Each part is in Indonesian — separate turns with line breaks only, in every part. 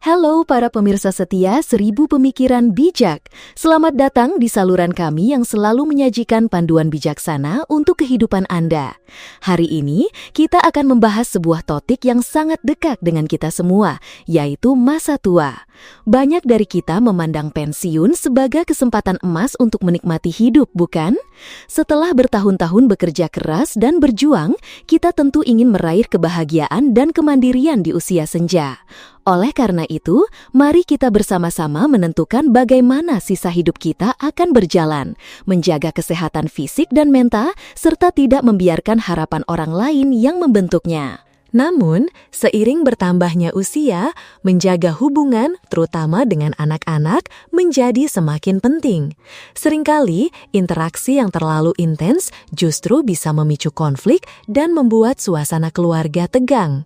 Halo para pemirsa setia 1000 Pemikiran Bijak. Selamat datang di saluran kami yang selalu menyajikan panduan bijaksana untuk kehidupan Anda. Hari ini kita akan membahas sebuah topik yang sangat dekat dengan kita semua, yaitu masa tua. Banyak dari kita memandang pensiun sebagai kesempatan emas untuk menikmati hidup, bukan? Setelah bertahun-tahun bekerja keras dan berjuang, kita tentu ingin meraih kebahagiaan dan kemandirian di usia senja. Oleh karena itu, mari kita bersama-sama menentukan bagaimana sisa hidup kita akan berjalan, menjaga kesehatan fisik dan mental, serta tidak membiarkan harapan orang lain yang membentuknya. Namun, seiring bertambahnya usia, menjaga hubungan, terutama dengan anak-anak, menjadi semakin penting. Seringkali, interaksi yang terlalu intens justru bisa memicu konflik dan membuat suasana keluarga tegang.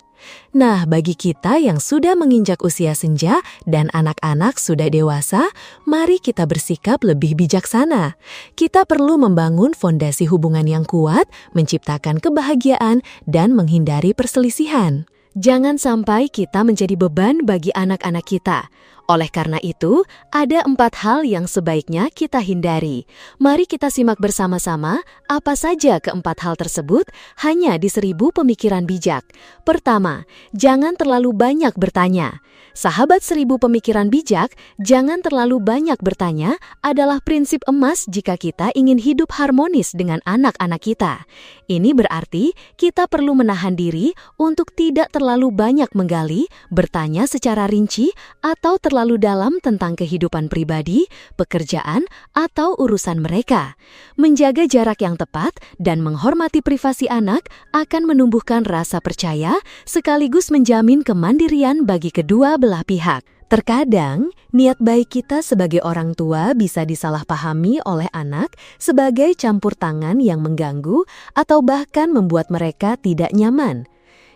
Nah, bagi kita yang sudah menginjak usia senja dan anak-anak sudah dewasa, mari kita bersikap lebih bijaksana. Kita perlu membangun fondasi hubungan yang kuat, menciptakan kebahagiaan, dan menghindari perselisihan. Jangan sampai kita menjadi beban bagi anak-anak kita. Oleh karena itu, ada 4 hal yang sebaiknya kita hindari. Mari kita simak bersama-sama apa saja keempat hal tersebut hanya di 1000 Pemikiran Bijak. Pertama, jangan terlalu banyak bertanya. Sahabat 1000 Pemikiran Bijak, jangan terlalu banyak bertanya adalah prinsip emas jika kita ingin hidup harmonis dengan anak-anak kita. Ini berarti kita perlu menahan diri untuk tidak terlalu banyak menggali, bertanya secara rinci, atau terlalu dalam tentang kehidupan pribadi, pekerjaan, atau urusan mereka. Menjaga jarak yang tepat dan menghormati privasi anak akan menumbuhkan rasa percaya sekaligus menjamin kemandirian bagi kedua belah pihak. Terkadang, niat baik kita sebagai orang tua bisa disalahpahami oleh anak sebagai campur tangan yang mengganggu atau bahkan membuat mereka tidak nyaman.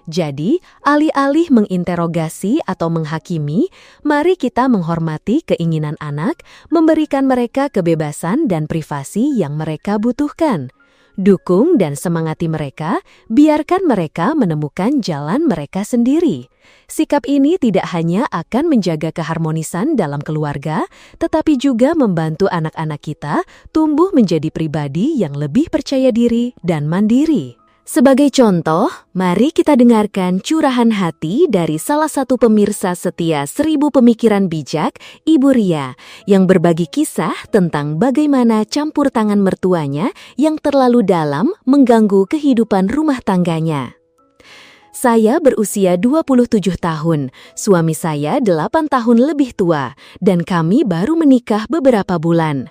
Jadi, alih-alih menginterogasi atau menghakimi, mari kita menghormati keinginan anak, memberikan mereka kebebasan dan privasi yang mereka butuhkan. Dukung dan semangati mereka, biarkan mereka menemukan jalan mereka sendiri. Sikap ini tidak hanya akan menjaga keharmonisan dalam keluarga, tetapi juga membantu anak-anak kita tumbuh menjadi pribadi yang lebih percaya diri dan mandiri. Sebagai contoh, mari kita dengarkan curahan hati dari salah satu pemirsa setia 1000 Pemikiran Bijak, Ibu Ria, yang berbagi kisah tentang bagaimana campur tangan mertuanya yang terlalu dalam mengganggu kehidupan rumah tangganya. Saya berusia 27 tahun, suami saya 8 tahun lebih tua, dan kami baru menikah beberapa bulan.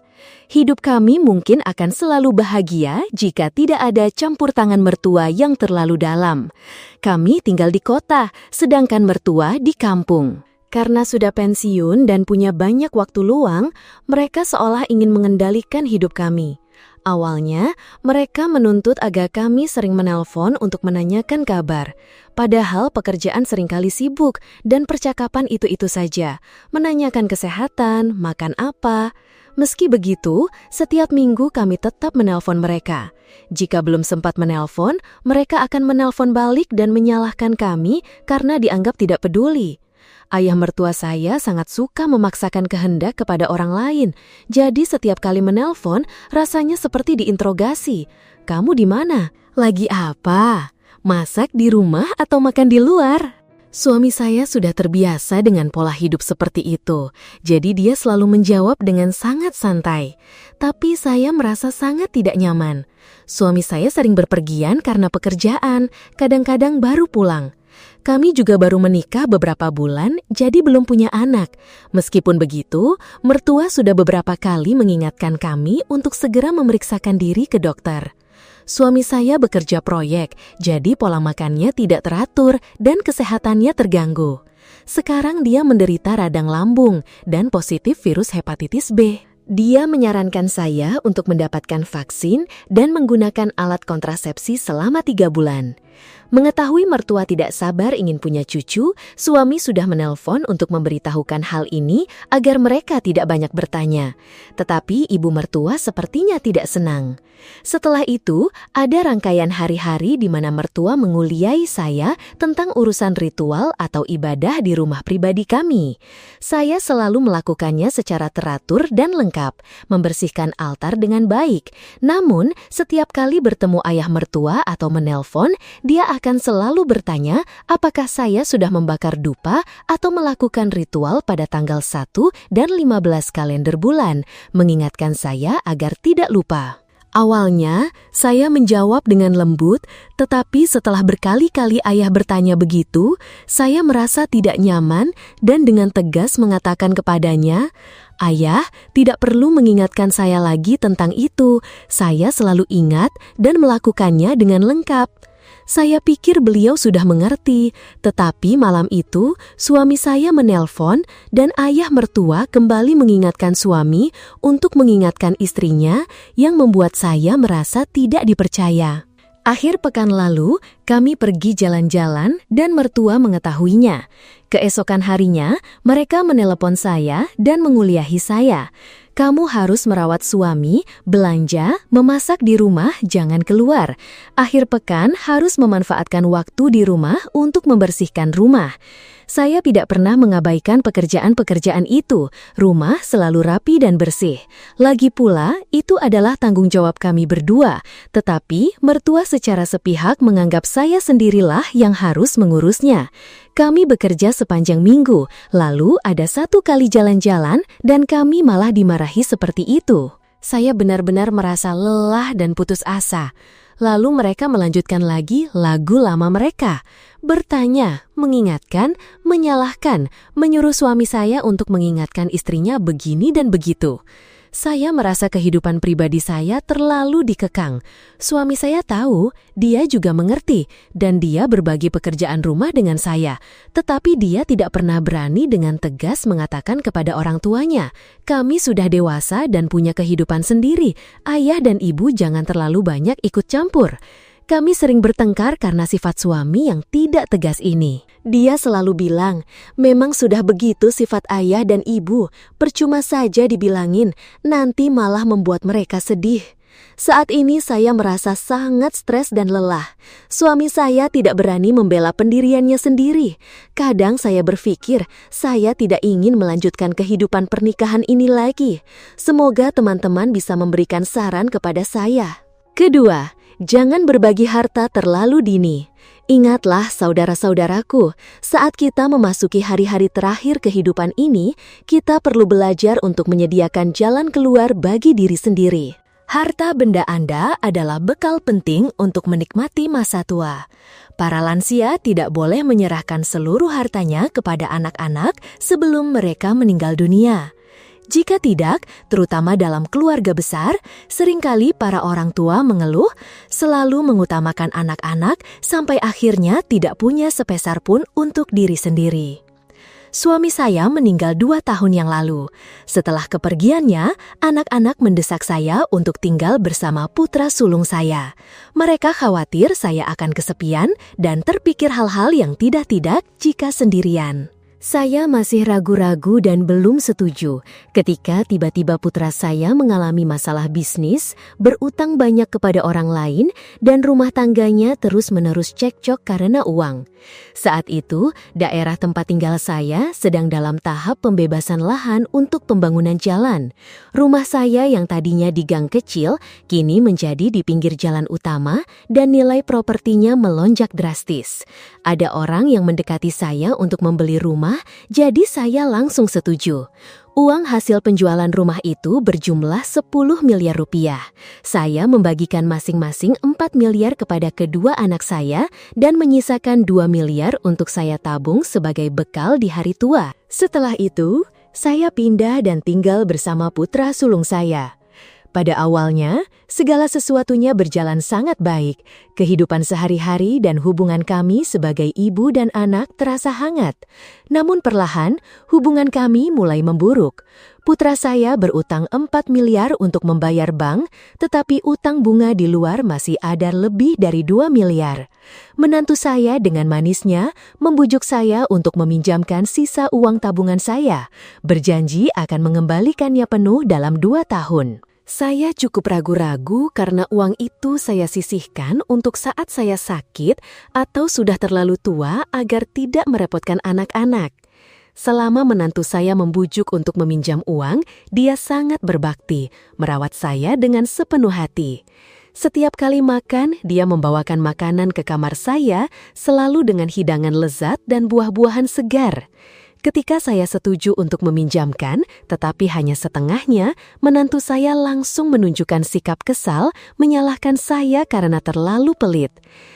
Hidup kami mungkin akan selalu bahagia jika tidak ada campur tangan mertua yang terlalu dalam. Kami tinggal di kota, sedangkan mertua di kampung. Karena sudah pensiun dan punya banyak waktu luang, mereka seolah ingin mengendalikan hidup kami. Awalnya, mereka menuntut agar kami sering menelpon untuk menanyakan kabar. Padahal pekerjaan seringkali sibuk dan percakapan itu-itu saja. Menanyakan kesehatan, makan apa. Meski begitu, setiap minggu kami tetap menelpon mereka. Jika belum sempat menelpon, mereka akan menelpon balik dan menyalahkan kami karena dianggap tidak peduli. Ayah mertua saya sangat suka memaksakan kehendak kepada orang lain. Jadi setiap kali menelpon, rasanya seperti diinterogasi. Kamu di mana? Lagi apa? Masak di rumah atau makan di luar? Suami saya sudah terbiasa dengan pola hidup seperti itu, jadi dia selalu menjawab dengan sangat santai. Tapi saya merasa sangat tidak nyaman. Suami saya sering berpergian karena pekerjaan, kadang-kadang baru pulang. Kami juga baru menikah beberapa bulan, jadi belum punya anak. Meskipun begitu, mertua sudah beberapa kali mengingatkan kami untuk segera memeriksakan diri ke dokter. Suami saya bekerja proyek, jadi pola makannya tidak teratur dan kesehatannya terganggu. Sekarang dia menderita radang lambung dan positif virus hepatitis B. Dia menyarankan saya untuk mendapatkan vaksin dan menggunakan alat kontrasepsi selama 3 bulan. Mengetahui mertua tidak sabar ingin punya cucu, suami sudah menelpon untuk memberitahukan hal ini agar mereka tidak banyak bertanya. Tetapi ibu mertua sepertinya tidak senang. Setelah itu, ada rangkaian hari-hari di mana mertua menguliai saya tentang urusan ritual atau ibadah di rumah pribadi kami. Saya selalu melakukannya secara teratur dan lengkap, membersihkan altar dengan baik. Namun, setiap kali bertemu ayah mertua atau menelpon, dia akan selalu bertanya apakah saya sudah membakar dupa atau melakukan ritual pada tanggal 1 dan 15 kalender bulan, mengingatkan saya agar tidak lupa. Awalnya, saya menjawab dengan lembut, tetapi setelah berkali-kali ayah bertanya begitu, saya merasa tidak nyaman dan dengan tegas mengatakan kepadanya, "Ayah, tidak perlu mengingatkan saya lagi tentang itu. Saya selalu ingat dan melakukannya dengan lengkap." Saya pikir beliau sudah mengerti, tetapi malam itu suami saya menelpon dan ayah mertua kembali mengingatkan suami untuk mengingatkan istrinya yang membuat saya merasa tidak dipercaya. Akhir pekan lalu, kami pergi jalan-jalan dan mertua mengetahuinya. Keesokan harinya, mereka menelepon saya dan menguliahi saya. "Kamu harus merawat suami, belanja, memasak di rumah, jangan keluar. Akhir pekan harus memanfaatkan waktu di rumah untuk membersihkan rumah." Saya tidak pernah mengabaikan pekerjaan-pekerjaan itu. Rumah selalu rapi dan bersih. Lagi pula, itu adalah tanggung jawab kami berdua. Tetapi, mertua secara sepihak menganggap saya sendirilah yang harus mengurusnya. Kami bekerja sepanjang minggu, lalu ada satu kali jalan-jalan dan kami malah dimarahi seperti itu. Saya benar-benar merasa lelah dan putus asa. Lalu mereka melanjutkan lagi lagu lama mereka. Bertanya, mengingatkan, menyalahkan, menyuruh suami saya untuk mengingatkan istrinya begini dan begitu. Saya merasa kehidupan pribadi saya terlalu dikekang. Suami saya tahu, dia juga mengerti, dan dia berbagi pekerjaan rumah dengan saya. Tetapi dia tidak pernah berani dengan tegas mengatakan kepada orang tuanya, "Kami sudah dewasa dan punya kehidupan sendiri. Ayah dan ibu jangan terlalu banyak ikut campur." Kami sering bertengkar karena sifat suami yang tidak tegas ini. Dia selalu bilang, "Memang sudah begitu sifat ayah dan ibu, percuma saja dibilangin, nanti malah membuat mereka sedih." Saat ini saya merasa sangat stres dan lelah. Suami saya tidak berani membela pendiriannya sendiri. Kadang saya berpikir, saya tidak ingin melanjutkan kehidupan pernikahan ini lagi. Semoga teman-teman bisa memberikan saran kepada saya. Kedua, jangan berbagi harta terlalu dini. Ingatlah saudara-saudaraku, saat kita memasuki hari-hari terakhir kehidupan ini, kita perlu belajar untuk menyediakan jalan keluar bagi diri sendiri. Harta benda Anda adalah bekal penting untuk menikmati masa tua. Para lansia tidak boleh menyerahkan seluruh hartanya kepada anak-anak sebelum mereka meninggal dunia. Jika tidak, terutama dalam keluarga besar, seringkali para orang tua mengeluh, selalu mengutamakan anak-anak sampai akhirnya tidak punya sepeser pun untuk diri sendiri. Suami saya meninggal 2 tahun yang lalu. Setelah kepergiannya, anak-anak mendesak saya untuk tinggal bersama putra sulung saya. Mereka khawatir saya akan kesepian dan terpikir hal-hal yang tidak-tidak jika sendirian. Saya masih ragu-ragu dan belum setuju ketika tiba-tiba putra saya mengalami masalah bisnis, berutang banyak kepada orang lain, dan rumah tangganya terus-menerus cekcok karena uang. Saat itu, daerah tempat tinggal saya sedang dalam tahap pembebasan lahan untuk pembangunan jalan. Rumah saya yang tadinya di gang kecil, kini menjadi di pinggir jalan utama dan nilai propertinya melonjak drastis. Ada orang yang mendekati saya untuk membeli rumah, jadi saya langsung setuju. Uang hasil penjualan rumah itu berjumlah 10 miliar rupiah. Saya membagikan masing-masing 4 miliar kepada kedua anak saya dan menyisakan 2 miliar untuk saya tabung sebagai bekal di hari tua. Setelah itu, saya pindah dan tinggal bersama putra sulung saya. Pada awalnya, segala sesuatunya berjalan sangat baik. Kehidupan sehari-hari dan hubungan kami sebagai ibu dan anak terasa hangat. Namun perlahan, hubungan kami mulai memburuk. Putra saya berutang 4 miliar untuk membayar bank, tetapi utang bunga di luar masih ada lebih dari 2 miliar. Menantu saya dengan manisnya membujuk saya untuk meminjamkan sisa uang tabungan saya, berjanji akan mengembalikannya penuh dalam 2 tahun. Saya cukup ragu-ragu karena uang itu saya sisihkan untuk saat saya sakit atau sudah terlalu tua agar tidak merepotkan anak-anak. Selama menantu saya membujuk untuk meminjam uang, dia sangat berbakti, merawat saya dengan sepenuh hati. Setiap kali makan, dia membawakan makanan ke kamar saya, selalu dengan hidangan lezat dan buah-buahan segar. Ketika saya setuju untuk meminjamkan, tetapi hanya setengahnya, menantu saya langsung menunjukkan sikap kesal, menyalahkan saya karena terlalu pelit.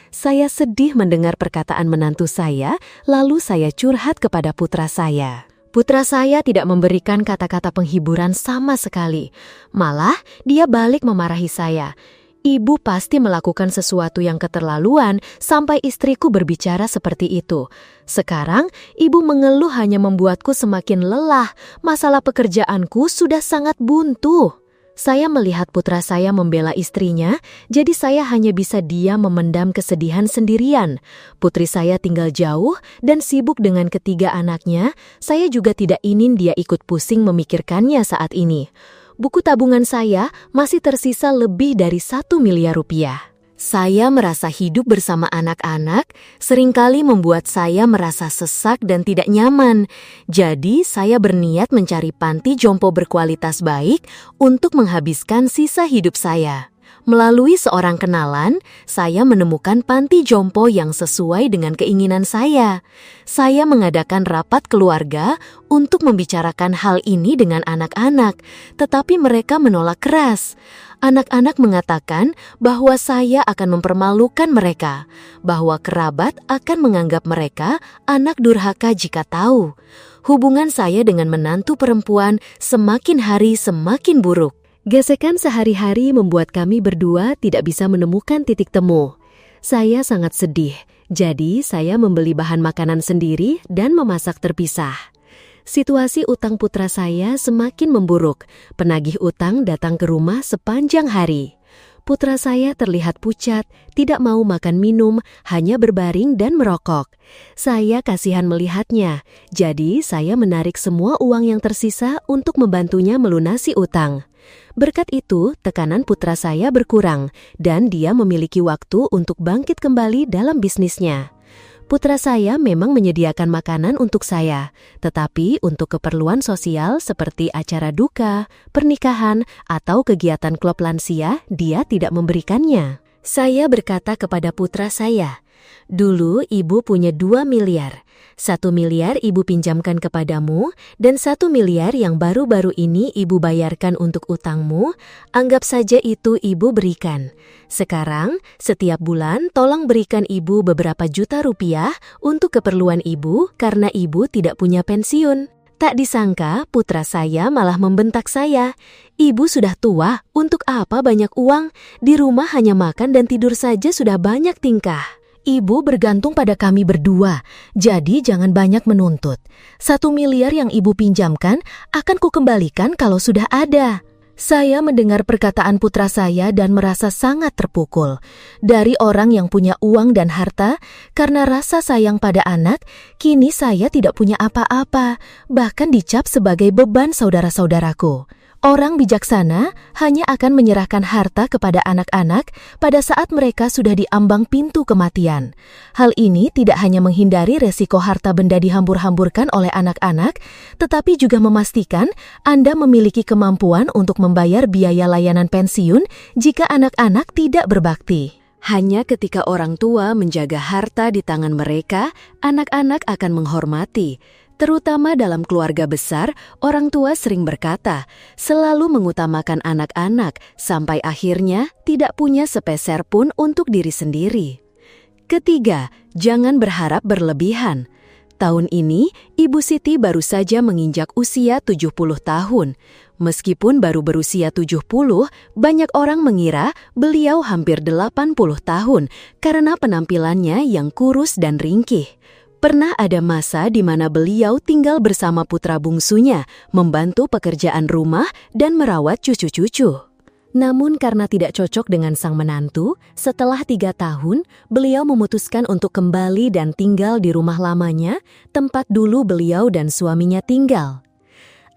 Saya sedih mendengar perkataan menantu saya, lalu saya curhat kepada putra saya. Putra saya tidak memberikan kata-kata penghiburan sama sekali. Malah, dia balik memarahi saya. Ibu pasti melakukan sesuatu yang keterlaluan sampai istriku berbicara seperti itu. Sekarang, ibu mengeluh hanya membuatku semakin lelah. Masalah pekerjaanku sudah sangat buntu. Saya melihat putra saya membela istrinya, jadi saya hanya bisa diam memendam kesedihan sendirian. Putri saya tinggal jauh dan sibuk dengan ketiga anaknya. Saya juga tidak ingin dia ikut pusing memikirkannya saat ini. Buku tabungan saya masih tersisa lebih dari 1 miliar rupiah. Saya merasa hidup bersama anak-anak seringkali membuat saya merasa sesak dan tidak nyaman. Jadi, saya berniat mencari panti jompo berkualitas baik untuk menghabiskan sisa hidup saya. Melalui seorang kenalan, saya menemukan panti jompo yang sesuai dengan keinginan saya. Saya mengadakan rapat keluarga untuk membicarakan hal ini dengan anak-anak, tetapi mereka menolak keras. Anak-anak mengatakan bahwa saya akan mempermalukan mereka, bahwa kerabat akan menganggap mereka anak durhaka jika tahu. Hubungan saya dengan menantu perempuan semakin hari semakin buruk. Gesekan sehari-hari membuat kami berdua tidak bisa menemukan titik temu. Saya sangat sedih, jadi saya membeli bahan makanan sendiri dan memasak terpisah. Situasi utang putra saya semakin memburuk. Penagih utang datang ke rumah sepanjang hari. Putra saya terlihat pucat, tidak mau makan minum, hanya berbaring dan merokok. Saya kasihan melihatnya, jadi saya menarik semua uang yang tersisa untuk membantunya melunasi utang. Berkat itu, tekanan putra saya berkurang dan dia memiliki waktu untuk bangkit kembali dalam bisnisnya. Putra saya memang menyediakan makanan untuk saya, tetapi untuk keperluan sosial seperti acara duka, pernikahan, atau kegiatan klub lansia, dia tidak memberikannya. Saya berkata kepada putra saya, "Dulu ibu punya 2 miliar. 1 miliar ibu pinjamkan kepadamu, dan 1 miliar yang baru-baru ini ibu bayarkan untuk utangmu, anggap saja itu ibu berikan. Sekarang, setiap bulan tolong berikan ibu beberapa juta rupiah untuk keperluan ibu karena ibu tidak punya pensiun." Tak disangka, putra saya malah membentak saya. "Ibu sudah tua, untuk apa banyak uang? Di rumah hanya makan dan tidur saja sudah banyak tingkah. Ibu bergantung pada kami berdua, jadi jangan banyak menuntut. 1 miliar yang ibu pinjamkan akan kukembalikan kalau sudah ada." Saya mendengar perkataan putra saya dan merasa sangat terpukul. Dari orang yang punya uang dan harta, karena rasa sayang pada anak, kini saya tidak punya apa-apa, bahkan dicap sebagai beban saudara-saudaraku. Orang bijaksana hanya akan menyerahkan harta kepada anak-anak pada saat mereka sudah diambang pintu kematian. Hal ini tidak hanya menghindari resiko harta benda dihambur-hamburkan oleh anak-anak, tetapi juga memastikan Anda memiliki kemampuan untuk membayar biaya layanan pensiun jika anak-anak tidak berbakti. Hanya ketika orang tua menjaga harta di tangan mereka, anak-anak akan menghormati. Terutama dalam keluarga besar, orang tua sering berkata, selalu mengutamakan anak-anak sampai akhirnya tidak punya sepeser pun untuk diri sendiri. Ketiga, jangan berharap berlebihan. Tahun ini, Ibu Siti baru saja menginjak usia 70 tahun. Meskipun baru berusia 70, banyak orang mengira beliau hampir 80 tahun karena penampilannya yang kurus dan ringkih. Pernah ada masa di mana beliau tinggal bersama putra bungsunya, membantu pekerjaan rumah dan merawat cucu-cucu. Namun karena tidak cocok dengan sang menantu, setelah 3 tahun, beliau memutuskan untuk kembali dan tinggal di rumah lamanya, tempat dulu beliau dan suaminya tinggal.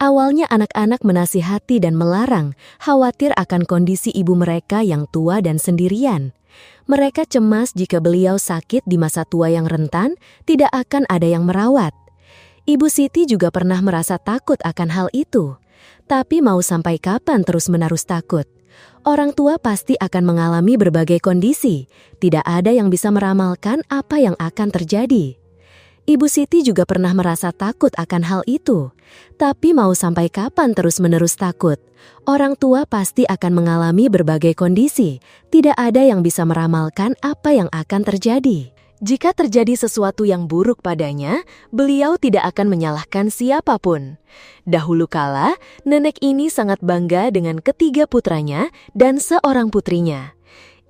Awalnya anak-anak menasihati dan melarang, khawatir akan kondisi ibu mereka yang tua dan sendirian. Mereka cemas jika beliau sakit di masa tua yang rentan, tidak akan ada yang merawat. Ibu Siti juga pernah merasa takut akan hal itu. Tapi mau sampai kapan terus-menerus takut? Orang tua pasti akan mengalami berbagai kondisi. Tidak ada yang bisa meramalkan apa yang akan terjadi. Ibu Siti juga pernah merasa takut akan hal itu. Tapi mau sampai kapan terus-menerus takut? Orang tua pasti akan mengalami berbagai kondisi. Tidak ada yang bisa meramalkan apa yang akan terjadi. Jika terjadi sesuatu yang buruk padanya, beliau tidak akan menyalahkan siapapun. Dahulu kala, nenek ini sangat bangga dengan ketiga putranya dan seorang putrinya.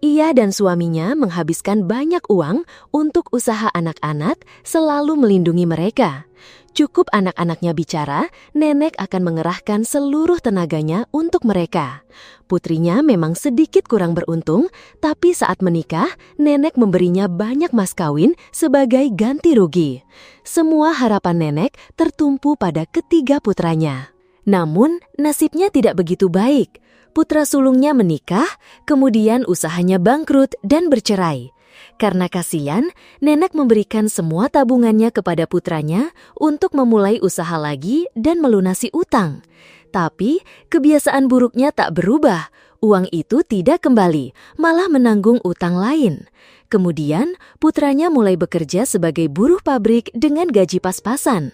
Ia dan suaminya menghabiskan banyak uang untuk usaha anak-anak, selalu melindungi mereka. Cukup anak-anaknya bicara, nenek akan mengerahkan seluruh tenaganya untuk mereka. Putrinya memang sedikit kurang beruntung, tapi saat menikah, nenek memberinya banyak mas kawin sebagai ganti rugi. Semua harapan nenek tertumpu pada ketiga putranya. Namun, nasibnya tidak begitu baik. Putra sulungnya menikah, kemudian usahanya bangkrut dan bercerai. Karena kasihan, nenek memberikan semua tabungannya kepada putranya untuk memulai usaha lagi dan melunasi utang. Tapi, kebiasaan buruknya tak berubah. Uang itu tidak kembali, malah menanggung utang lain. Kemudian, putranya mulai bekerja sebagai buruh pabrik dengan gaji pas-pasan.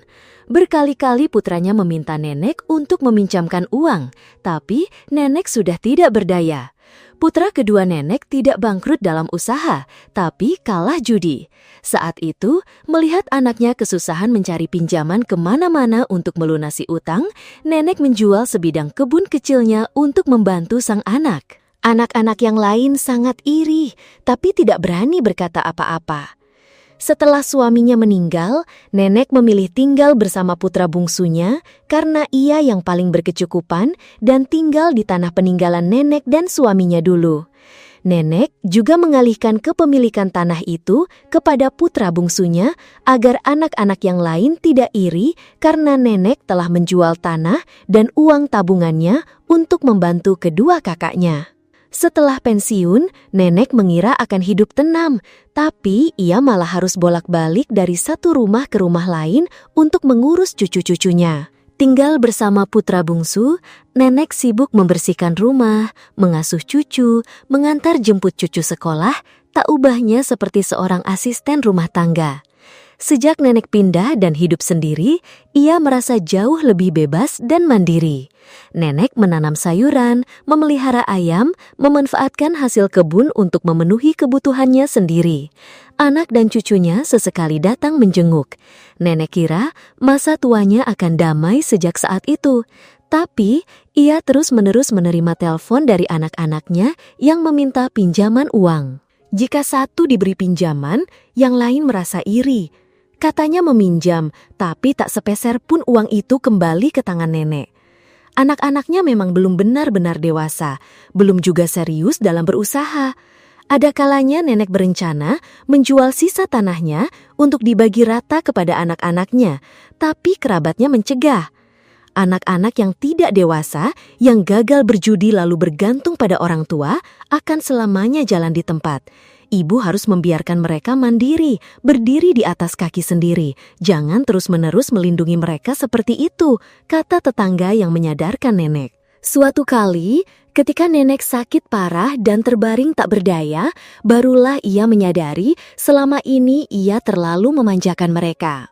Berkali-kali putranya meminta nenek untuk meminjamkan uang, tapi nenek sudah tidak berdaya. Putra kedua nenek tidak bangkrut dalam usaha, tapi kalah judi. Saat itu, melihat anaknya kesusahan mencari pinjaman kemana-mana untuk melunasi utang, nenek menjual sebidang kebun kecilnya untuk membantu sang anak. Anak-anak yang lain sangat iri, tapi tidak berani berkata apa-apa. Setelah suaminya meninggal, nenek memilih tinggal bersama putra bungsunya karena ia yang paling berkecukupan dan tinggal di tanah peninggalan nenek dan suaminya dulu. Nenek juga mengalihkan kepemilikan tanah itu kepada putra bungsunya agar anak-anak yang lain tidak iri karena nenek telah menjual tanah dan uang tabungannya untuk membantu kedua kakaknya. Setelah pensiun, nenek mengira akan hidup tenang, tapi ia malah harus bolak-balik dari satu rumah ke rumah lain untuk mengurus cucu-cucunya. Tinggal bersama putra bungsu, nenek sibuk membersihkan rumah, mengasuh cucu, mengantar jemput cucu sekolah, tak ubahnya seperti seorang asisten rumah tangga. Sejak nenek pindah dan hidup sendiri, ia merasa jauh lebih bebas dan mandiri. Nenek menanam sayuran, memelihara ayam, memanfaatkan hasil kebun untuk memenuhi kebutuhannya sendiri. Anak dan cucunya sesekali datang menjenguk. Nenek kira masa tuanya akan damai sejak saat itu. Tapi, ia terus-menerus menerima telepon dari anak-anaknya yang meminta pinjaman uang. Jika satu diberi pinjaman, yang lain merasa iri. Katanya meminjam, tapi tak sepeser pun uang itu kembali ke tangan nenek. Anak-anaknya memang belum benar-benar dewasa, belum juga serius dalam berusaha. Ada kalanya nenek berencana menjual sisa tanahnya untuk dibagi rata kepada anak-anaknya, tapi kerabatnya mencegah. Anak-anak yang tidak dewasa, yang gagal berjudi lalu bergantung pada orang tua, akan selamanya jalan di tempat. Ibu harus membiarkan mereka mandiri, berdiri di atas kaki sendiri. Jangan terus-menerus melindungi mereka seperti itu, kata tetangga yang menyadarkan nenek. Suatu kali, ketika nenek sakit parah dan terbaring tak berdaya, barulah ia menyadari selama ini ia terlalu memanjakan mereka.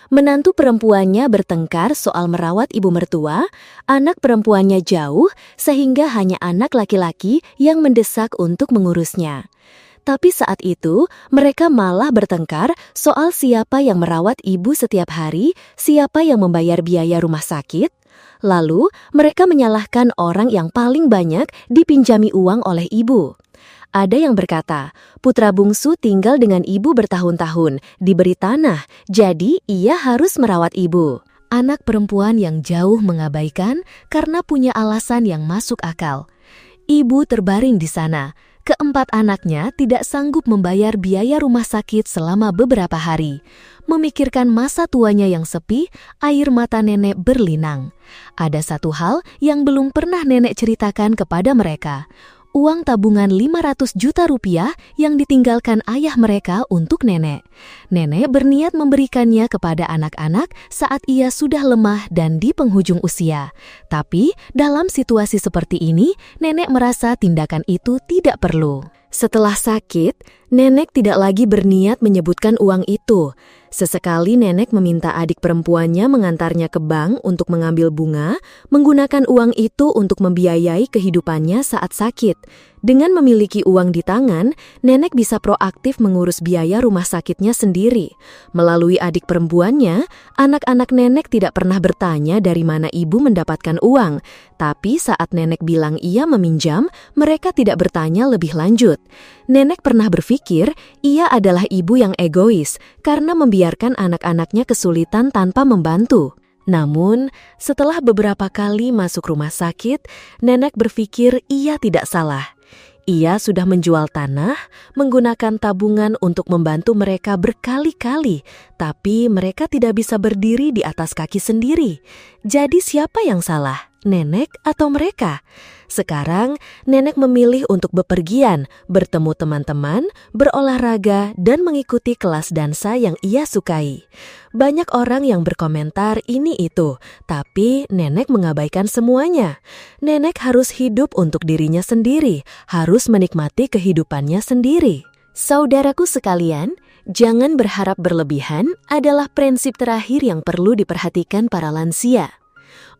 Menantu perempuannya bertengkar soal merawat ibu mertua, anak perempuannya jauh, sehingga hanya anak laki-laki yang mendesak untuk mengurusnya. Tapi saat itu, mereka malah bertengkar soal siapa yang merawat ibu setiap hari, siapa yang membayar biaya rumah sakit. Lalu, mereka menyalahkan orang yang paling banyak dipinjami uang oleh ibu. Ada yang berkata, putra bungsu tinggal dengan ibu bertahun-tahun, diberi tanah, jadi ia harus merawat ibu. Anak perempuan yang jauh mengabaikan karena punya alasan yang masuk akal. Ibu terbaring di sana. Keempat anaknya tidak sanggup membayar biaya rumah sakit selama beberapa hari. Memikirkan masa tuanya yang sepi, air mata nenek berlinang. Ada satu hal yang belum pernah nenek ceritakan kepada mereka. Uang tabungan 500 juta rupiah yang ditinggalkan ayah mereka untuk nenek. Nenek berniat memberikannya kepada anak-anak saat ia sudah lemah dan di penghujung usia. Tapi dalam situasi seperti ini, nenek merasa tindakan itu tidak perlu. Setelah sakit, nenek tidak lagi berniat menyebutkan uang itu. Sesekali nenek meminta adik perempuannya mengantarnya ke bank untuk mengambil bunga, menggunakan uang itu untuk membiayai kehidupannya saat sakit. Dengan memiliki uang di tangan, nenek bisa proaktif mengurus biaya rumah sakitnya sendiri. Melalui adik perempuannya, anak-anak nenek tidak pernah bertanya dari mana ibu mendapatkan uang. Tapi saat nenek bilang ia meminjam, mereka tidak bertanya lebih lanjut. Nenek pernah berpikir ia adalah ibu yang egois karena membiarkan anak-anaknya kesulitan tanpa membantu. Namun, setelah beberapa kali masuk rumah sakit, nenek berpikir ia tidak salah. Ia sudah menjual tanah, menggunakan tabungan untuk membantu mereka berkali-kali, tapi mereka tidak bisa berdiri di atas kaki sendiri. Jadi siapa yang salah? Nenek atau mereka? Sekarang, nenek memilih untuk bepergian, bertemu teman-teman, berolahraga, dan mengikuti kelas dansa yang ia sukai. Banyak orang yang berkomentar ini itu, tapi nenek mengabaikan semuanya. Nenek harus hidup untuk dirinya sendiri, harus menikmati kehidupannya sendiri. Saudaraku sekalian, jangan berharap berlebihan adalah prinsip terakhir yang perlu diperhatikan para lansia.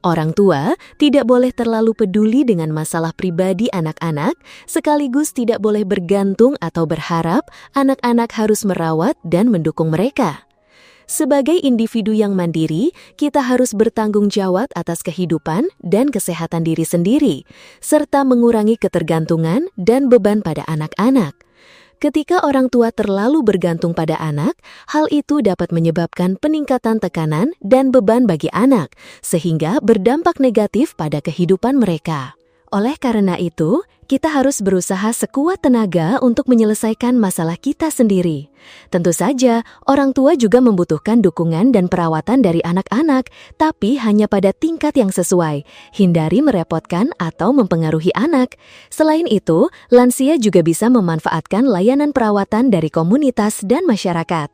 Orang tua tidak boleh terlalu peduli dengan masalah pribadi anak-anak, sekaligus tidak boleh bergantung atau berharap anak-anak harus merawat dan mendukung mereka. Sebagai individu yang mandiri, kita harus bertanggung jawab atas kehidupan dan kesehatan diri sendiri, serta mengurangi ketergantungan dan beban pada anak-anak. Ketika orang tua terlalu bergantung pada anak, hal itu dapat menyebabkan peningkatan tekanan dan beban bagi anak, sehingga berdampak negatif pada kehidupan mereka. Oleh karena itu, kita harus berusaha sekuat tenaga untuk menyelesaikan masalah kita sendiri. Tentu saja, orang tua juga membutuhkan dukungan dan perawatan dari anak-anak, tapi hanya pada tingkat yang sesuai. Hindari merepotkan atau mempengaruhi anak. Selain itu, lansia juga bisa memanfaatkan layanan perawatan dari komunitas dan masyarakat.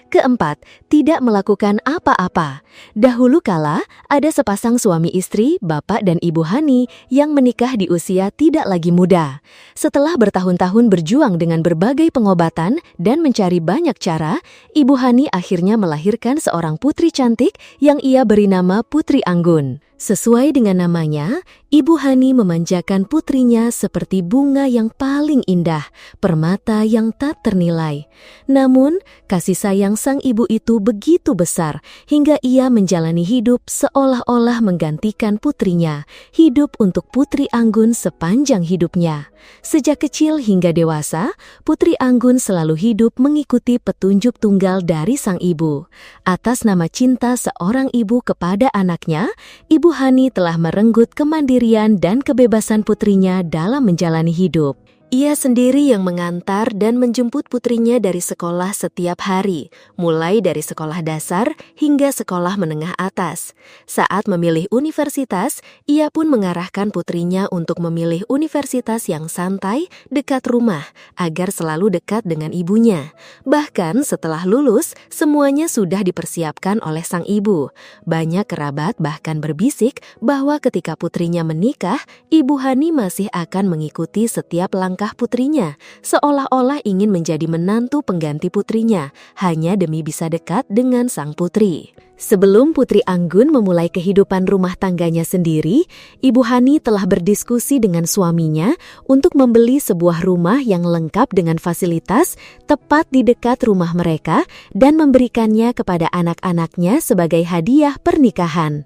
Keempat, tidak melakukan apa-apa. Dahulu kala, ada sepasang suami istri, Bapak dan Ibu Hani, yang menikah di usia tidak lagi muda. Setelah bertahun-tahun berjuang dengan berbagai pengobatan dan mencari banyak cara, Ibu Hani akhirnya melahirkan seorang putri cantik yang ia beri nama Putri Anggun. Sesuai dengan namanya, Ibu Hani memanjakan putrinya seperti bunga yang paling indah, permata yang tak ternilai. Namun, kasih sayang sang ibu itu begitu besar hingga ia menjalani hidup seolah-olah menggantikan putrinya, hidup untuk Putri Anggun sepanjang hidupnya. Sejak kecil hingga dewasa, Putri Anggun selalu hidup mengikuti petunjuk tunggal dari sang ibu. Atas nama cinta seorang ibu kepada anaknya, Ibu Hani telah merenggut kemandirian dan kebebasan putrinya dalam menjalani hidup. Ia sendiri yang mengantar dan menjemput putrinya dari sekolah setiap hari, mulai dari sekolah dasar hingga sekolah menengah atas. Saat memilih universitas, ia pun mengarahkan putrinya untuk memilih universitas yang santai, dekat rumah, agar selalu dekat dengan ibunya. Bahkan setelah lulus, semuanya sudah dipersiapkan oleh sang ibu. Banyak kerabat bahkan berbisik bahwa ketika putrinya menikah, Ibu Hani masih akan mengikuti setiap langkah langkah putrinya, seolah-olah ingin menjadi menantu pengganti putrinya, hanya demi bisa dekat dengan sang putri. Sebelum Putri Anggun memulai kehidupan rumah tangganya sendiri, Ibu Hani telah berdiskusi dengan suaminya untuk membeli sebuah rumah yang lengkap dengan fasilitas tepat di dekat rumah mereka dan memberikannya kepada anak-anaknya sebagai hadiah pernikahan.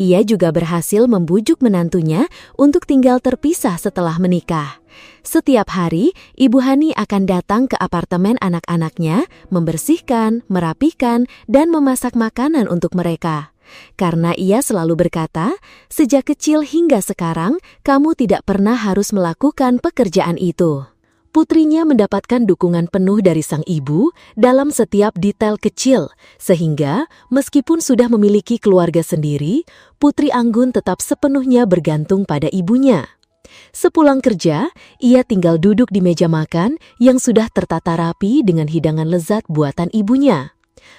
Ia juga berhasil membujuk menantunya untuk tinggal terpisah setelah menikah. Setiap hari, Ibu Hani akan datang ke apartemen anak-anaknya, membersihkan, merapikan, dan memasak makanan untuk mereka. Karena ia selalu berkata, sejak kecil hingga sekarang, kamu tidak pernah harus melakukan pekerjaan itu. Putrinya mendapatkan dukungan penuh dari sang ibu dalam setiap detail kecil, sehingga meskipun sudah memiliki keluarga sendiri, Putri Anggun tetap sepenuhnya bergantung pada ibunya. Sepulang kerja, ia tinggal duduk di meja makan yang sudah tertata rapi dengan hidangan lezat buatan ibunya.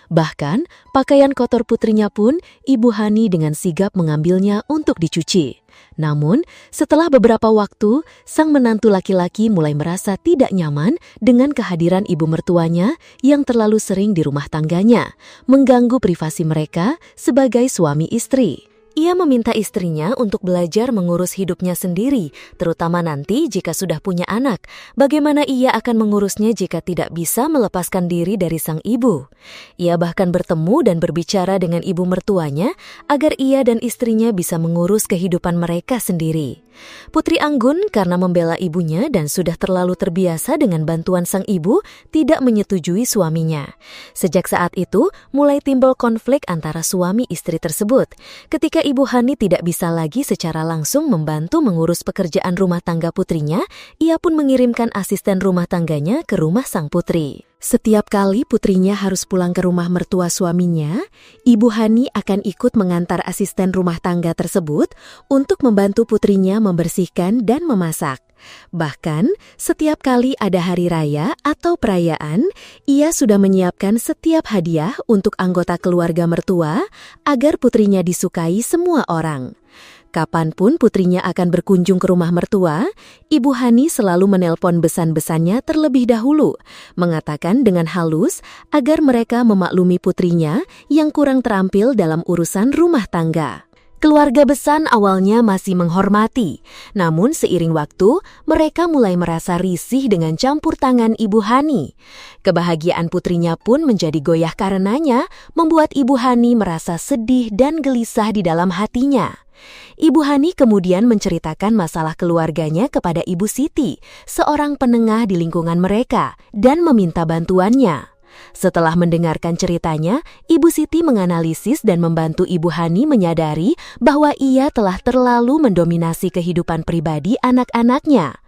Bahkan, pakaian kotor putrinya pun Ibu Hani dengan sigap mengambilnya untuk dicuci. Namun, setelah beberapa waktu, sang menantu laki-laki mulai merasa tidak nyaman dengan kehadiran ibu mertuanya yang terlalu sering di rumah tangganya, mengganggu privasi mereka sebagai suami istri. Ia meminta istrinya untuk belajar mengurus hidupnya sendiri, terutama nanti jika sudah punya anak. Bagaimana ia akan mengurusnya jika tidak bisa melepaskan diri dari sang ibu? Ia bahkan bertemu dan berbicara dengan ibu mertuanya agar ia dan istrinya bisa mengurus kehidupan mereka sendiri. Putri Anggun karena membela ibunya dan sudah terlalu terbiasa dengan bantuan sang ibu, tidak menyetujui suaminya. Sejak saat itu, mulai timbul konflik antara suami istri tersebut. Ketika Ibu Hani tidak bisa lagi secara langsung membantu mengurus pekerjaan rumah tangga putrinya, ia pun mengirimkan asisten rumah tangganya ke rumah sang putri. Setiap kali putrinya harus pulang ke rumah mertua suaminya, Ibu Hani akan ikut mengantar asisten rumah tangga tersebut untuk membantu putrinya membersihkan dan memasak. Bahkan, setiap kali ada hari raya atau perayaan, ia sudah menyiapkan setiap hadiah untuk anggota keluarga mertua agar putrinya disukai semua orang. Kapanpun putrinya akan berkunjung ke rumah mertua, Ibu Hani selalu menelpon besan-besannya terlebih dahulu, mengatakan dengan halus agar mereka memaklumi putrinya yang kurang terampil dalam urusan rumah tangga. Keluarga besan awalnya masih menghormati, namun seiring waktu, mereka mulai merasa risih dengan campur tangan Ibu Hani. Kebahagiaan putrinya pun menjadi goyah karenanya, membuat Ibu Hani merasa sedih dan gelisah di dalam hatinya. Ibu Hani kemudian menceritakan masalah keluarganya kepada Ibu Siti, seorang penengah di lingkungan mereka, dan meminta bantuannya. Setelah mendengarkan ceritanya, Ibu Siti menganalisis dan membantu Ibu Hani menyadari bahwa ia telah terlalu mendominasi kehidupan pribadi anak-anaknya.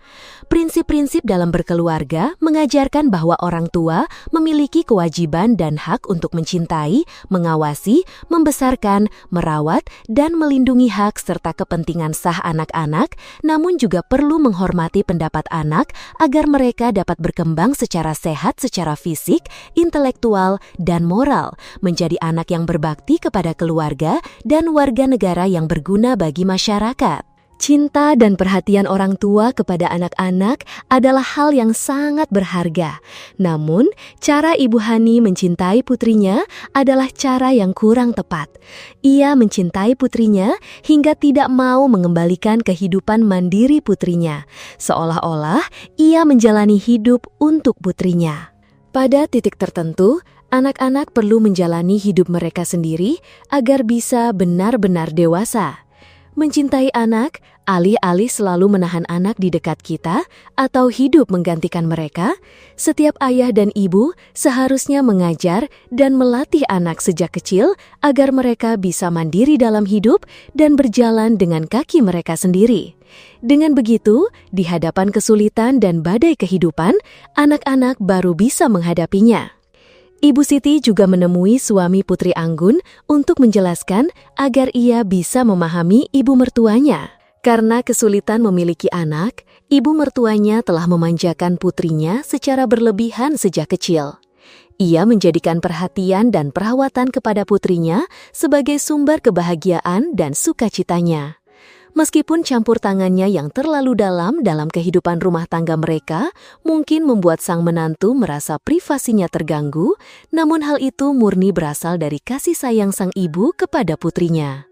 Prinsip-prinsip dalam berkeluarga mengajarkan bahwa orang tua memiliki kewajiban dan hak untuk mencintai, mengawasi, membesarkan, merawat, dan melindungi hak serta kepentingan sah anak-anak, namun juga perlu menghormati pendapat anak agar mereka dapat berkembang secara sehat secara fisik, intelektual, dan moral, menjadi anak yang berbakti kepada keluarga dan warga negara yang berguna bagi masyarakat. Cinta dan perhatian orang tua kepada anak-anak adalah hal yang sangat berharga. Namun, cara Ibu Hani mencintai putrinya adalah cara yang kurang tepat. Ia mencintai putrinya hingga tidak mau mengembalikan kehidupan mandiri putrinya, seolah-olah ia menjalani hidup untuk putrinya. Pada titik tertentu, anak-anak perlu menjalani hidup mereka sendiri agar bisa benar-benar dewasa. Mencintai anak, alih-alih selalu menahan anak di dekat kita atau hidup menggantikan mereka, setiap ayah dan ibu seharusnya mengajar dan melatih anak sejak kecil agar mereka bisa mandiri dalam hidup dan berjalan dengan kaki mereka sendiri. Dengan begitu, di hadapan kesulitan dan badai kehidupan, anak-anak baru bisa menghadapinya. Ibu Siti juga menemui suami Putri Anggun untuk menjelaskan agar ia bisa memahami ibu mertuanya. Karena kesulitan memiliki anak, ibu mertuanya telah memanjakan putrinya secara berlebihan sejak kecil. Ia menjadikan perhatian dan perawatan kepada putrinya sebagai sumber kebahagiaan dan sukacitanya. Meskipun campur tangannya yang terlalu dalam kehidupan rumah tangga mereka mungkin membuat sang menantu merasa privasinya terganggu, namun hal itu murni berasal dari kasih sayang sang ibu kepada putrinya.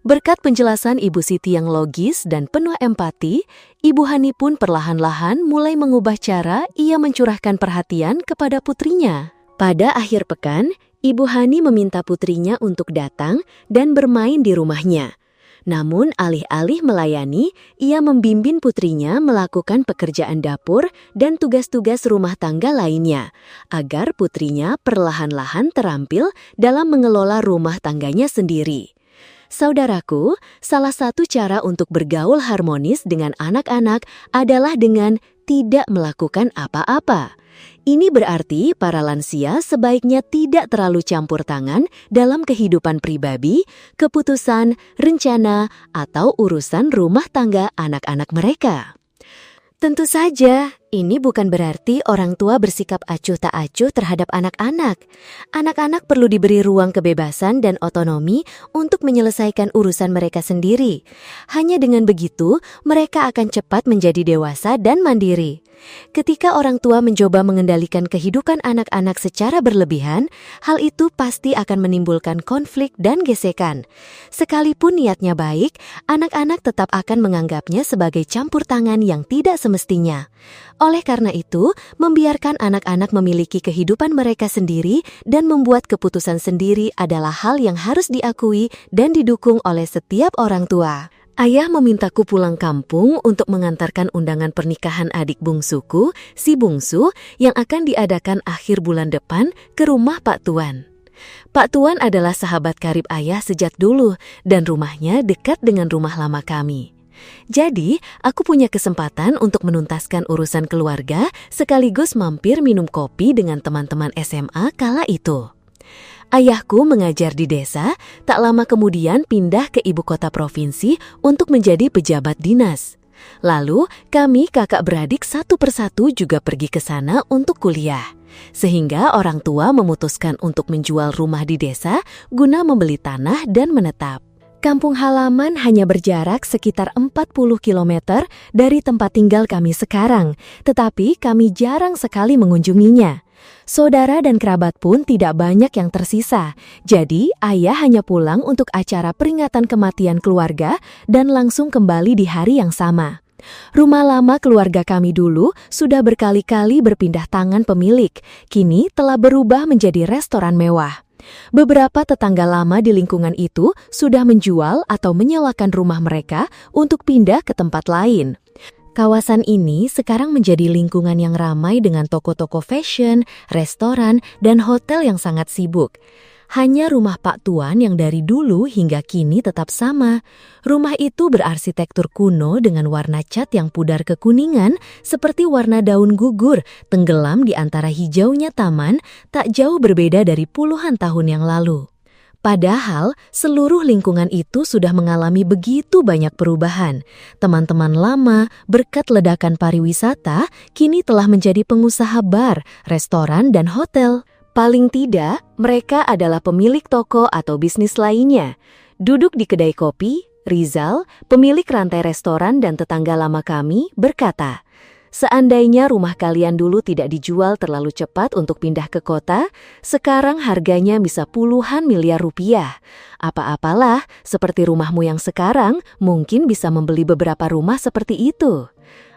Berkat penjelasan Ibu Siti yang logis dan penuh empati, Ibu Hani pun perlahan-lahan mulai mengubah cara ia mencurahkan perhatian kepada putrinya. Pada akhir pekan, Ibu Hani meminta putrinya untuk datang dan bermain di rumahnya. Namun alih-alih melayani, ia membimbing putrinya melakukan pekerjaan dapur dan tugas-tugas rumah tangga lainnya, agar putrinya perlahan-lahan terampil dalam mengelola rumah tangganya sendiri. Saudaraku, salah satu cara untuk bergaul harmonis dengan anak-anak adalah dengan tidak melakukan apa-apa. Ini berarti para lansia sebaiknya tidak terlalu campur tangan dalam kehidupan pribadi, keputusan, rencana, atau urusan rumah tangga anak-anak mereka. Tentu saja, ini bukan berarti orang tua bersikap acuh tak acuh terhadap anak-anak. Anak-anak perlu diberi ruang kebebasan dan otonomi untuk menyelesaikan urusan mereka sendiri. Hanya dengan begitu, mereka akan cepat menjadi dewasa dan mandiri. Ketika orang tua mencoba mengendalikan kehidupan anak-anak secara berlebihan, hal itu pasti akan menimbulkan konflik dan gesekan. Sekalipun niatnya baik, anak-anak tetap akan menganggapnya sebagai campur tangan yang tidak semestinya. Oleh karena itu, membiarkan anak-anak memiliki kehidupan mereka sendiri dan membuat keputusan sendiri adalah hal yang harus diakui dan didukung oleh setiap orang tua. Ayah memintaku pulang kampung untuk mengantarkan undangan pernikahan adik bungsuku, si bungsu, yang akan diadakan akhir bulan depan ke rumah Pak Tuan. Pak Tuan adalah sahabat karib ayah sejak dulu dan rumahnya dekat dengan rumah lama kami. Jadi, aku punya kesempatan untuk menuntaskan urusan keluarga sekaligus mampir minum kopi dengan teman-teman SMA kala itu. Ayahku mengajar di desa, tak lama kemudian pindah ke ibu kota provinsi untuk menjadi pejabat dinas. Lalu, kami kakak beradik satu persatu juga pergi ke sana untuk kuliah. Sehingga orang tua memutuskan untuk menjual rumah di desa guna membeli tanah dan menetap. Kampung halaman hanya berjarak sekitar 40 km dari tempat tinggal kami sekarang, tetapi kami jarang sekali mengunjunginya. Saudara dan kerabat pun tidak banyak yang tersisa, jadi ayah hanya pulang untuk acara peringatan kematian keluarga dan langsung kembali di hari yang sama. Rumah lama keluarga kami dulu sudah berkali-kali berpindah tangan pemilik, kini telah berubah menjadi restoran mewah. Beberapa tetangga lama di lingkungan itu sudah menjual atau menyewakan rumah mereka untuk pindah ke tempat lain. Kawasan ini sekarang menjadi lingkungan yang ramai dengan toko-toko fashion, restoran, dan hotel yang sangat sibuk. Hanya rumah Pak Tuan yang dari dulu hingga kini tetap sama. Rumah itu berarsitektur kuno dengan warna cat yang pudar kekuningan seperti warna daun gugur, tenggelam di antara hijaunya taman, tak jauh berbeda dari puluhan tahun yang lalu. Padahal, seluruh lingkungan itu sudah mengalami begitu banyak perubahan. Teman-teman lama, berkat ledakan pariwisata, kini telah menjadi pengusaha bar, restoran, dan hotel. Paling tidak, mereka adalah pemilik toko atau bisnis lainnya. Duduk di kedai kopi, Rizal, pemilik rantai restoran dan tetangga lama kami, berkata, "Seandainya rumah kalian dulu tidak dijual terlalu cepat untuk pindah ke kota, sekarang harganya bisa puluhan miliar rupiah. Apa-apalah, seperti rumahmu yang sekarang, mungkin bisa membeli beberapa rumah seperti itu."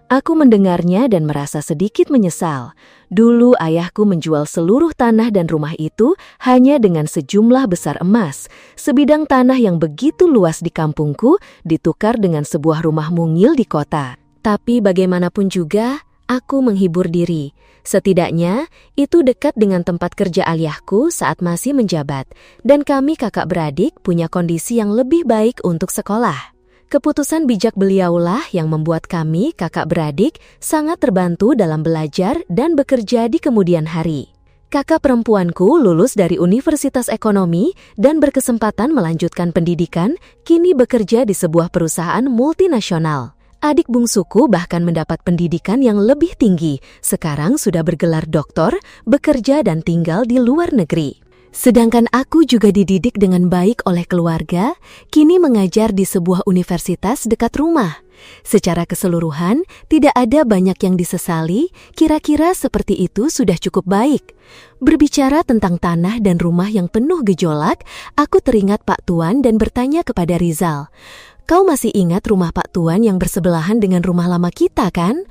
Aku mendengarnya dan merasa sedikit menyesal. Dulu ayahku menjual seluruh tanah dan rumah itu hanya dengan sejumlah besar emas. Sebidang tanah yang begitu luas di kampungku ditukar dengan sebuah rumah mungil di kota. Tapi bagaimanapun juga, aku menghibur diri. Setidaknya, itu dekat dengan tempat kerja ayahku saat masih menjabat. Dan kami kakak beradik punya kondisi yang lebih baik untuk sekolah. Keputusan bijak beliaulah yang membuat kami, kakak beradik, sangat terbantu dalam belajar dan bekerja di kemudian hari. Kakak perempuanku lulus dari Universitas Ekonomi dan berkesempatan melanjutkan pendidikan, kini bekerja di sebuah perusahaan multinasional. Adik bungsuku bahkan mendapat pendidikan yang lebih tinggi, sekarang sudah bergelar doktor, bekerja dan tinggal di luar negeri. Sedangkan aku juga dididik dengan baik oleh keluarga, kini mengajar di sebuah universitas dekat rumah. Secara keseluruhan, tidak ada banyak yang disesali, kira-kira seperti itu sudah cukup baik. Berbicara tentang tanah dan rumah yang penuh gejolak, aku teringat Pak Tuan dan bertanya kepada Rizal, "Kau masih ingat rumah Pak Tuan yang bersebelahan dengan rumah lama kita, kan?"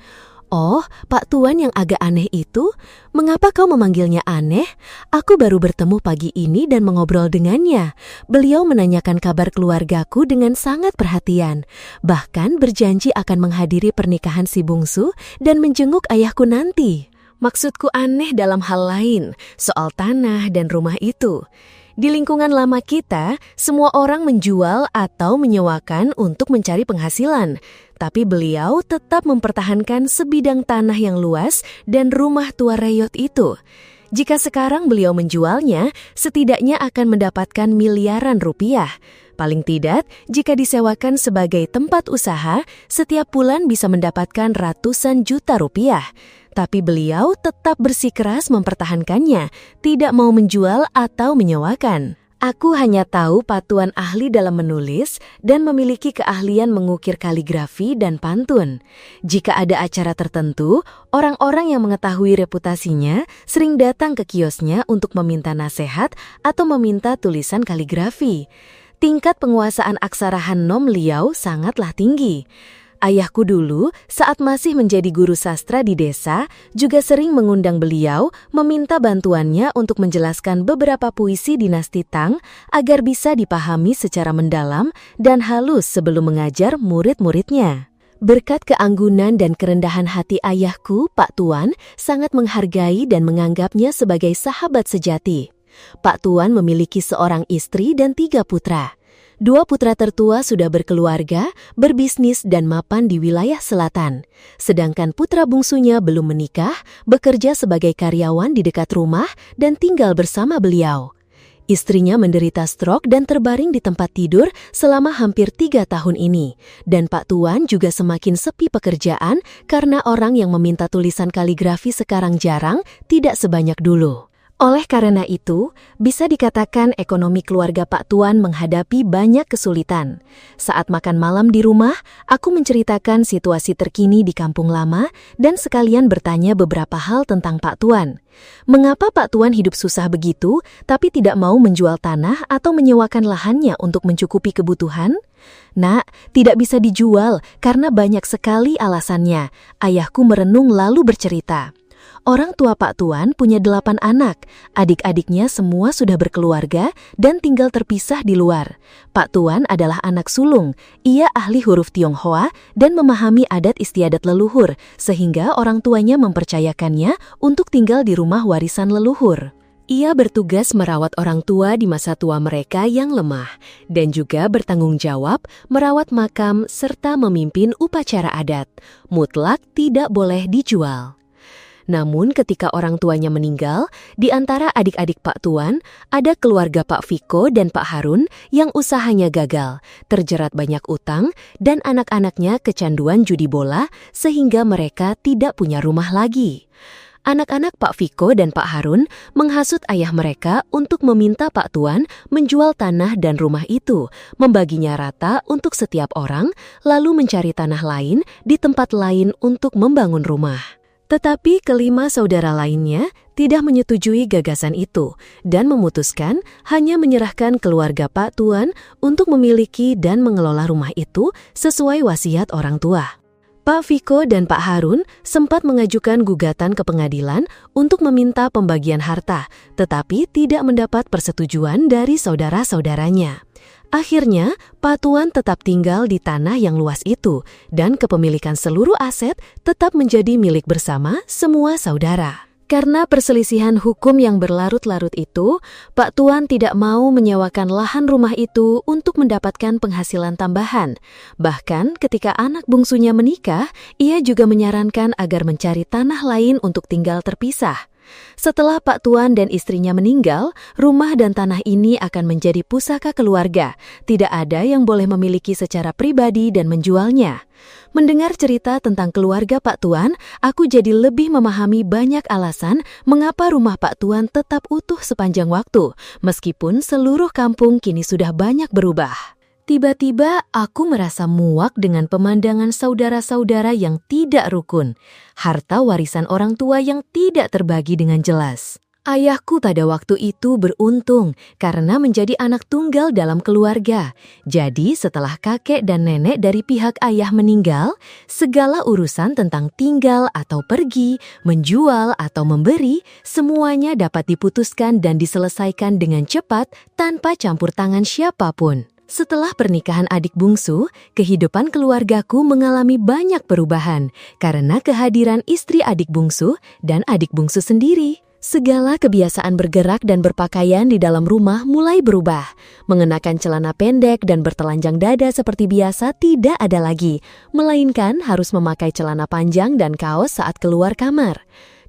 "Oh, Pak Tuan yang agak aneh itu? Mengapa kau memanggilnya aneh? Aku baru bertemu pagi ini dan mengobrol dengannya. Beliau menanyakan kabar keluargaku dengan sangat perhatian. Bahkan berjanji akan menghadiri pernikahan si bungsu dan menjenguk ayahku nanti." Maksudku aneh dalam hal lain, soal tanah dan rumah itu. Di lingkungan lama kita, semua orang menjual atau menyewakan untuk mencari penghasilan. Tapi beliau tetap mempertahankan sebidang tanah yang luas dan rumah tua reyot itu. Jika sekarang beliau menjualnya, setidaknya akan mendapatkan miliaran rupiah. Paling tidak, jika disewakan sebagai tempat usaha, setiap bulan bisa mendapatkan ratusan juta rupiah. Tapi beliau tetap bersikeras mempertahankannya, tidak mau menjual atau menyewakan. Aku hanya tahu Pak Tuan ahli dalam menulis dan memiliki keahlian mengukir kaligrafi dan pantun. Jika ada acara tertentu, orang-orang yang mengetahui reputasinya sering datang ke kiosnya untuk meminta nasihat atau meminta tulisan kaligrafi. Tingkat penguasaan aksara Hannom Liau sangatlah tinggi. Ayahku dulu, saat masih menjadi guru sastra di desa, juga sering mengundang beliau meminta bantuannya untuk menjelaskan beberapa puisi dinasti Tang agar bisa dipahami secara mendalam dan halus sebelum mengajar murid-muridnya. Berkat keanggunan dan kerendahan hati ayahku, Pak Tuan sangat menghargai dan menganggapnya sebagai sahabat sejati. Pak Tuan memiliki seorang istri dan 3 putra. 2 putra tertua sudah berkeluarga, berbisnis dan mapan di wilayah selatan. Sedangkan putra bungsunya belum menikah, bekerja sebagai karyawan di dekat rumah dan tinggal bersama beliau. Istrinya menderita stroke dan terbaring di tempat tidur selama hampir 3 tahun ini. Dan Pak Tuan juga semakin sepi pekerjaan karena orang yang meminta tulisan kaligrafi sekarang jarang, tidak sebanyak dulu. Oleh karena itu, bisa dikatakan ekonomi keluarga Pak Tuan menghadapi banyak kesulitan. Saat makan malam di rumah, aku menceritakan situasi terkini di kampung lama dan sekalian bertanya beberapa hal tentang Pak Tuan. Mengapa Pak Tuan hidup susah begitu, tapi tidak mau menjual tanah atau menyewakan lahannya untuk mencukupi kebutuhan? "Nak, tidak bisa dijual karena banyak sekali alasannya," ayahku merenung lalu bercerita. Orang tua Pak Tuan punya 8 anak, adik-adiknya semua sudah berkeluarga dan tinggal terpisah di luar. Pak Tuan adalah anak sulung, ia ahli huruf Tionghoa dan memahami adat istiadat leluhur, sehingga orang tuanya mempercayakannya untuk tinggal di rumah warisan leluhur. Ia bertugas merawat orang tua di masa tua mereka yang lemah, dan juga bertanggung jawab merawat makam serta memimpin upacara adat. Mutlak tidak boleh dijual. Namun ketika orang tuanya meninggal, di antara adik-adik Pak Tuan, ada keluarga Pak Viko dan Pak Harun yang usahanya gagal, terjerat banyak utang, dan anak-anaknya kecanduan judi bola sehingga mereka tidak punya rumah lagi. Anak-anak Pak Viko dan Pak Harun menghasut ayah mereka untuk meminta Pak Tuan menjual tanah dan rumah itu, membaginya rata untuk setiap orang, lalu mencari tanah lain di tempat lain untuk membangun rumah. Tetapi kelima saudara lainnya tidak menyetujui gagasan itu dan memutuskan hanya menyerahkan keluarga Pak Tuan untuk memiliki dan mengelola rumah itu sesuai wasiat orang tua. Pak Viko dan Pak Harun sempat mengajukan gugatan ke pengadilan untuk meminta pembagian harta, tetapi tidak mendapat persetujuan dari saudara-saudaranya. Akhirnya, Pak Tuan tetap tinggal di tanah yang luas itu, dan kepemilikan seluruh aset tetap menjadi milik bersama semua saudara. Karena perselisihan hukum yang berlarut-larut itu, Pak Tuan tidak mau menyewakan lahan rumah itu untuk mendapatkan penghasilan tambahan. Bahkan ketika anak bungsunya menikah, ia juga menyarankan agar mencari tanah lain untuk tinggal terpisah. Setelah Pak Tuan dan istrinya meninggal, rumah dan tanah ini akan menjadi pusaka keluarga. Tidak ada yang boleh memiliki secara pribadi dan menjualnya. Mendengar cerita tentang keluarga Pak Tuan, aku jadi lebih memahami banyak alasan mengapa rumah Pak Tuan tetap utuh sepanjang waktu, meskipun seluruh kampung kini sudah banyak berubah. Tiba-tiba aku merasa muak dengan pemandangan saudara-saudara yang tidak rukun, harta warisan orang tua yang tidak terbagi dengan jelas. Ayahku pada waktu itu beruntung karena menjadi anak tunggal dalam keluarga. Jadi setelah kakek dan nenek dari pihak ayah meninggal, segala urusan tentang tinggal atau pergi, menjual atau memberi, semuanya dapat diputuskan dan diselesaikan dengan cepat tanpa campur tangan siapapun. Setelah pernikahan adik bungsu, kehidupan keluargaku mengalami banyak perubahan karena kehadiran istri adik bungsu dan adik bungsu sendiri. Segala kebiasaan bergerak dan berpakaian di dalam rumah mulai berubah. Mengenakan celana pendek dan bertelanjang dada seperti biasa tidak ada lagi, melainkan harus memakai celana panjang dan kaos saat keluar kamar.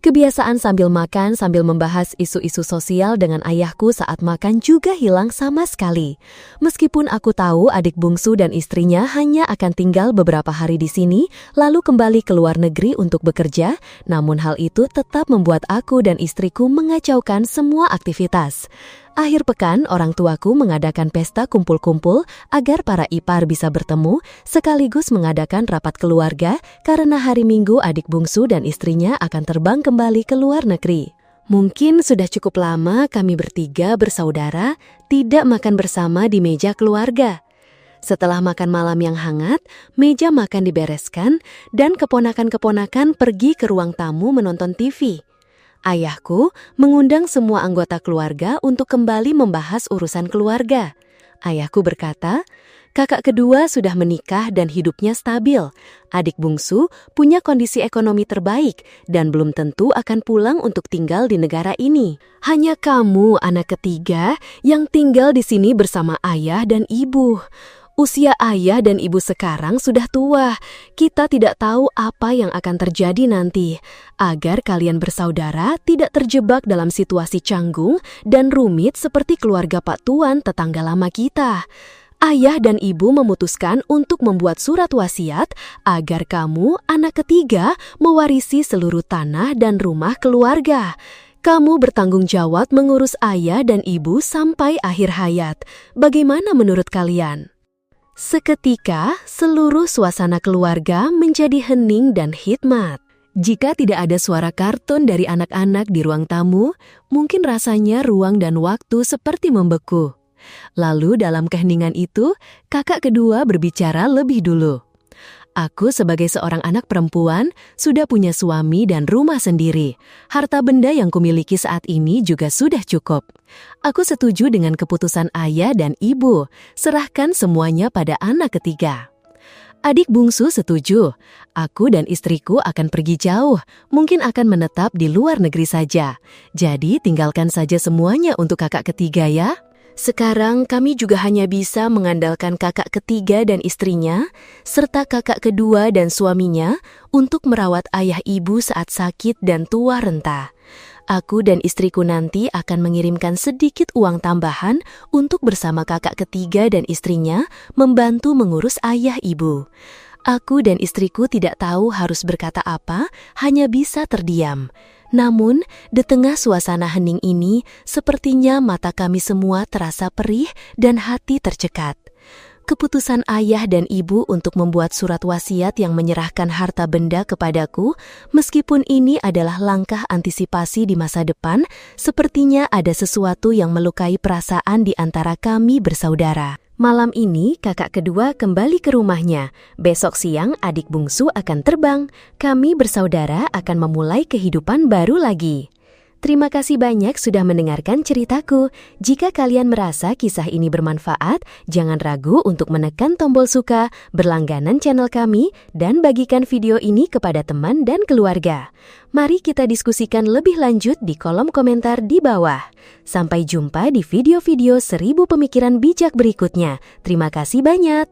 Kebiasaan sambil makan sambil membahas isu-isu sosial dengan ayahku saat makan juga hilang sama sekali. Meskipun aku tahu adik bungsu dan istrinya hanya akan tinggal beberapa hari di sini, lalu kembali ke luar negeri untuk bekerja, namun hal itu tetap membuat aku dan istriku mengacaukan semua aktivitas. Akhir pekan, orang tuaku mengadakan pesta kumpul-kumpul agar para ipar bisa bertemu, sekaligus mengadakan rapat keluarga karena hari Minggu adik bungsu dan istrinya akan terbang kembali ke luar negeri. Mungkin sudah cukup lama kami bertiga bersaudara tidak makan bersama di meja keluarga. Setelah makan malam yang hangat, meja makan dibereskan dan keponakan-keponakan pergi ke ruang tamu menonton TV. Ayahku mengundang semua anggota keluarga untuk kembali membahas urusan keluarga. Ayahku berkata, kakak kedua sudah menikah dan hidupnya stabil. Adik bungsu punya kondisi ekonomi terbaik dan belum tentu akan pulang untuk tinggal di negara ini. Hanya kamu, anak ketiga, yang tinggal di sini bersama ayah dan ibu. Usia ayah dan ibu sekarang sudah tua. Kita tidak tahu apa yang akan terjadi nanti. Agar kalian bersaudara tidak terjebak dalam situasi canggung dan rumit seperti keluarga Pak Tuan tetangga lama kita. Ayah dan ibu memutuskan untuk membuat surat wasiat agar kamu, anak ketiga, mewarisi seluruh tanah dan rumah keluarga. Kamu bertanggung jawab mengurus ayah dan ibu sampai akhir hayat. Bagaimana menurut kalian? Seketika, seluruh suasana keluarga menjadi hening dan hikmat. Jika tidak ada suara kartun dari anak-anak di ruang tamu, mungkin rasanya ruang dan waktu seperti membeku. Lalu dalam keheningan itu, kakak kedua berbicara lebih dulu. Aku sebagai seorang anak perempuan sudah punya suami dan rumah sendiri. Harta benda yang kumiliki saat ini juga sudah cukup. Aku setuju dengan keputusan ayah dan ibu. Serahkan semuanya pada anak ketiga. Adik bungsu setuju. Aku dan istriku akan pergi jauh. Mungkin akan menetap di luar negeri saja. Jadi tinggalkan saja semuanya untuk kakak ketiga ya. Sekarang kami juga hanya bisa mengandalkan kakak ketiga dan istrinya, serta kakak kedua dan suaminya untuk merawat ayah ibu saat sakit dan tua renta. Aku dan istriku nanti akan mengirimkan sedikit uang tambahan untuk bersama kakak ketiga dan istrinya membantu mengurus ayah ibu. Aku dan istriku tidak tahu harus berkata apa, hanya bisa terdiam. Namun, di tengah suasana hening ini, sepertinya mata kami semua terasa perih dan hati tercekat. Keputusan ayah dan ibu untuk membuat surat wasiat yang menyerahkan harta benda kepadaku, meskipun ini adalah langkah antisipasi di masa depan, sepertinya ada sesuatu yang melukai perasaan di antara kami bersaudara. Malam ini kakak kedua kembali ke rumahnya. Besok siang adik bungsu akan terbang. Kami bersaudara akan memulai kehidupan baru lagi. Terima kasih banyak sudah mendengarkan ceritaku. Jika kalian merasa kisah ini bermanfaat, jangan ragu untuk menekan tombol suka, berlangganan channel kami, dan bagikan video ini kepada teman dan keluarga. Mari kita diskusikan lebih lanjut di kolom komentar di bawah. Sampai jumpa di video-video 1000 pemikiran bijak berikutnya. Terima kasih banyak.